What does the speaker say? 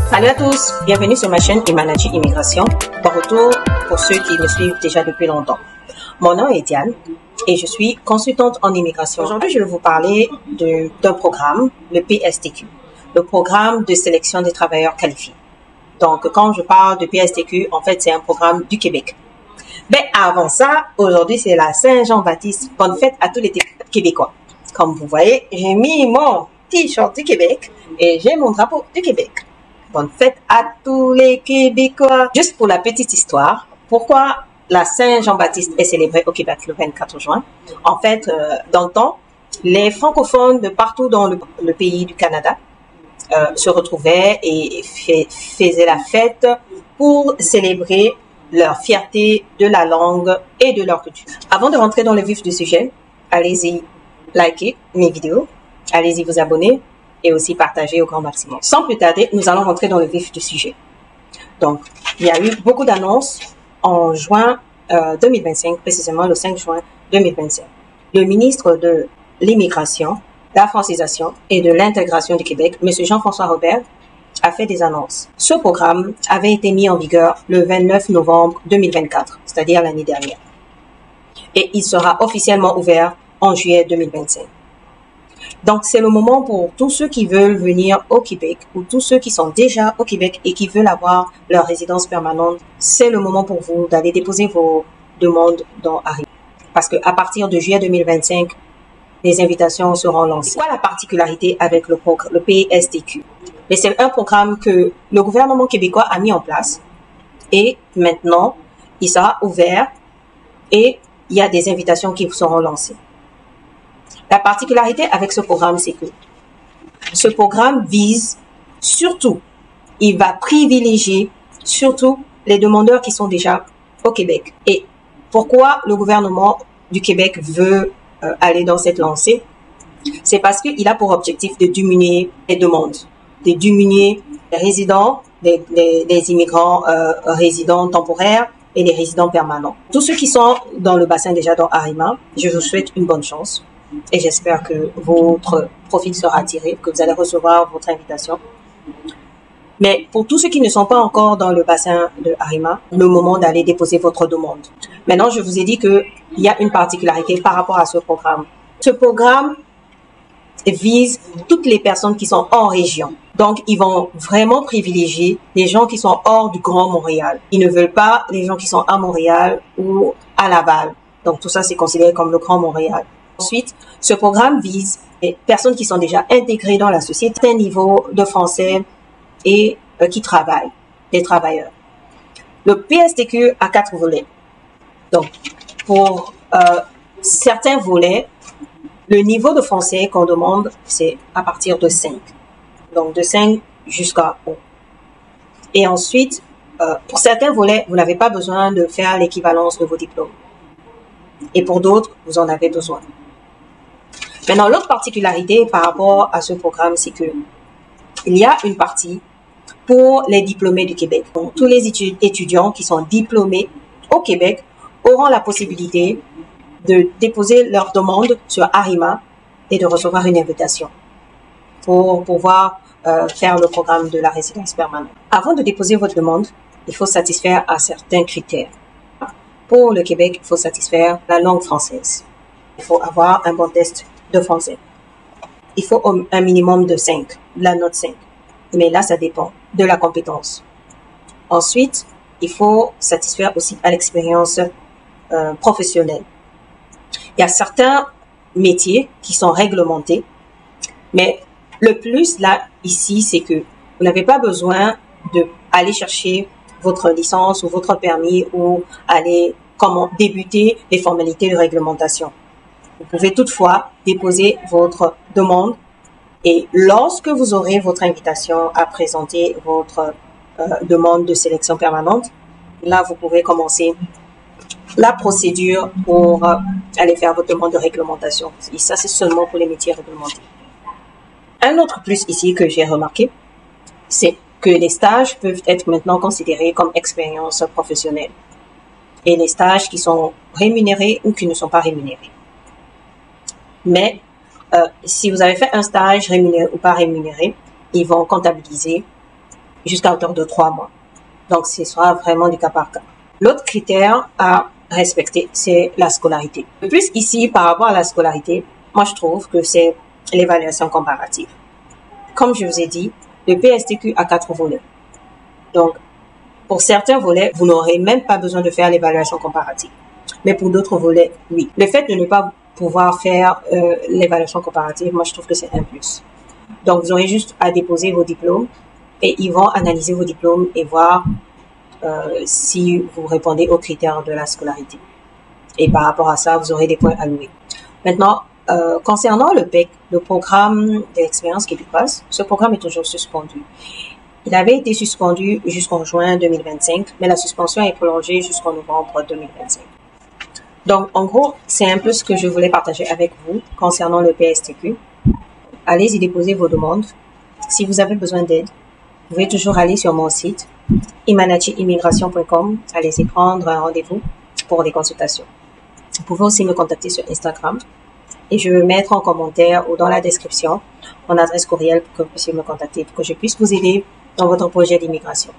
Salut à tous, bienvenue sur ma chaîne Imanaji Immigration. Bon retour pour ceux qui me suivent déjà depuis longtemps. Mon nom est Diane et je suis consultante en immigration. Aujourd'hui, je vais vous parler d'un programme, le PSTQ, le programme de sélection des travailleurs qualifiés. Donc, quand je parle de PSTQ, en fait, c'est un programme du Québec. Mais avant ça, aujourd'hui, c'est la Saint-Jean-Baptiste. Bonne fête à tous les Québécois. Comme vous voyez, j'ai mis mon t-shirt du Québec et j'ai mon drapeau du Québec. Bonne fête à tous les Québécois. Juste pour la petite histoire, pourquoi la Saint-Jean-Baptiste est célébrée au Québec le 24 juin? En fait, dans le temps, les francophones de partout dans le pays du Canada se retrouvaient et faisaient la fête pour célébrer leur fierté de la langue et de leur culture. Avant de rentrer dans le vif du sujet, allez-y liker mes vidéos, allez-y vous abonner et aussi partager au grand maximum. Sans plus tarder, nous allons rentrer dans le vif du sujet. Donc, il y a eu beaucoup d'annonces en juin 2025, précisément le 5 juin 2025. Le ministre de l'Immigration, de la Francisation et de l'Intégration du Québec, M. Jean-François Robert, a fait des annonces. Ce programme avait été mis en vigueur le 29 novembre 2024, c'est-à-dire l'année dernière. Et il sera officiellement ouvert en juillet 2025. Donc, c'est le moment pour tous ceux qui veulent venir au Québec ou tous ceux qui sont déjà au Québec et qui veulent avoir leur résidence permanente. C'est le moment pour vous d'aller déposer vos demandes dans Arrima. Parce qu'à partir de juillet 2025, les invitations seront lancées. C'est quoi la particularité avec le PSTQ? Mais c'est un programme que le gouvernement québécois a mis en place et maintenant, il sera ouvert et il y a des invitations qui seront lancées. La particularité avec ce programme, c'est que ce programme vise surtout, il va privilégier surtout les demandeurs qui sont déjà au Québec. Et pourquoi le gouvernement du Québec veut aller dans cette lancée? C'est parce qu'il a pour objectif de diminuer les demandes, de diminuer les résidents, les immigrants résidents temporaires et les résidents permanents. Tous ceux qui sont dans le bassin déjà dans Arrima, je vous souhaite une bonne chance. Et j'espère que votre profil sera attiré, que vous allez recevoir votre invitation. Mais pour tous ceux qui ne sont pas encore dans le bassin de Arrima, le moment d'aller déposer votre demande. Maintenant, je vous ai dit qu'il y a une particularité par rapport à ce programme. Ce programme vise toutes les personnes qui sont en région. Donc, ils vont vraiment privilégier les gens qui sont hors du Grand Montréal. Ils ne veulent pas les gens qui sont à Montréal ou à Laval. Donc, tout ça, c'est considéré comme le Grand Montréal. Ensuite, ce programme vise les personnes qui sont déjà intégrées dans la société, un niveau de français et qui travaillent, les travailleurs. Le PSTQ a 4 volets. Donc, pour certains volets, le niveau de français qu'on demande, c'est à partir de 5. Donc, de 5 jusqu'à 11. Et ensuite, pour certains volets, vous n'avez pas besoin de faire l'équivalence de vos diplômes. Et pour d'autres, vous en avez besoin. Maintenant, l'autre particularité par rapport à ce programme, c'est que il y a une partie pour les diplômés du Québec. Donc, tous les étudiants qui sont diplômés au Québec auront la possibilité de déposer leur demande sur Arrima et de recevoir une invitation pour pouvoir faire le programme de la résidence permanente. Avant de déposer votre demande, il faut satisfaire à certains critères. Pour le Québec, il faut satisfaire la langue française. Il faut avoir un bon test de français. Il faut un minimum de 5, la note 5. Mais là, ça dépend de la compétence. Ensuite, il faut satisfaire aussi à l'expérience professionnelle. Il y a certains métiers qui sont réglementés, mais le plus là, ici, c'est que vous n'avez pas besoin d'aller chercher votre licence ou votre permis ou aller débuter les formalités de réglementation. Vous pouvez toutefois déposer votre demande et lorsque vous aurez votre invitation à présenter votre demande de sélection permanente, là, vous pouvez commencer la procédure pour aller faire votre demande de réglementation. Et ça, c'est seulement pour les métiers réglementés. Un autre plus ici que j'ai remarqué, c'est que les stages peuvent être maintenant considérés comme expérience professionnelle. Et les stages qui sont rémunérés ou qui ne sont pas rémunérés. Mais Si vous avez fait un stage rémunéré ou pas rémunéré, ils vont comptabiliser jusqu'à hauteur de 3 mois. Donc, ce sera vraiment du cas par cas. L'autre critère à respecter, c'est la scolarité. De plus, ici, par rapport à la scolarité, moi, je trouve que c'est l'évaluation comparative. Comme je vous ai dit, le PSTQ a 4 volets. Donc, pour certains volets, vous n'aurez même pas besoin de faire l'évaluation comparative. Mais pour d'autres volets, oui. Le fait de ne pas pouvoir faire l'évaluation comparative, moi, je trouve que c'est un plus. Donc, vous aurez juste à déposer vos diplômes et ils vont analyser vos diplômes et voir si vous répondez aux critères de la scolarité. Et par rapport à ça, vous aurez des points alloués. Maintenant, concernant le PEC, le programme d'expérience québécoise, ce programme est toujours suspendu. Il avait été suspendu jusqu'en juin 2025, mais la suspension est prolongée jusqu'en novembre 2025. Donc, en gros, c'est un peu ce que je voulais partager avec vous concernant le PSTQ. Allez-y déposer vos demandes. Si vous avez besoin d'aide, vous pouvez toujours aller sur mon site imanachiimmigration.com. Allez-y prendre un rendez-vous pour des consultations. Vous pouvez aussi me contacter sur Instagram et je vais mettre en commentaire ou dans la description mon adresse courriel pour que vous puissiez me contacter, pour que je puisse vous aider dans votre projet d'immigration.